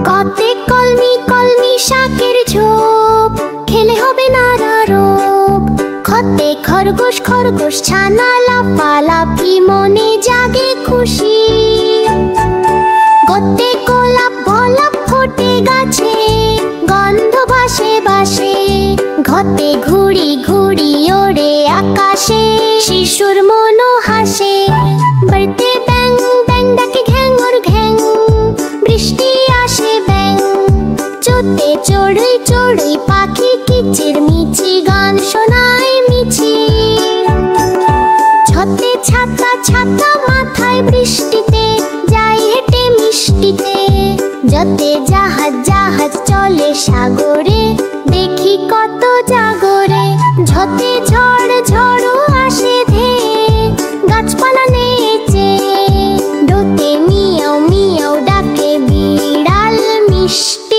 কতে কলমি কলমি শাকের ঝোপ, খেলে হবে নানা রোগ। খতে খরগোশ খরগোশ ছানা লাফালাফি, মনে জাগে খুশি। গতে গোলাপ গোলাপ ফোটে গাছে, গন্ধ ভাসে বাসে। ঘতে ঘুড়ি ঘুড়ি ওড়ে আকাশে, শিশুর মনও হাসে। বাড়িতে ব্যাং ব্যাং ডাকে ঘ্যাঙর ঘ্যাং, বৃষ্টি আসে ব্যাং। চোতে চড়ুই চড়ুই পাখি কিচির মিচি, গান শোনায় মিছি। ছতে ছাতা ছাতা মাথায় বৃষ্টিতে, যাই হেঁটে মিষ্টিতে। যতে জাহাজ জাহাজ চলে সাগরে, দেখি কত জাগরে। ঝতে ঝড় ঝড়ও আসে ধেয়ে, গাছপালা নেচে। ডোতে মিয়াও মিয়াও ডাকে বিড়াল, মিষ্টি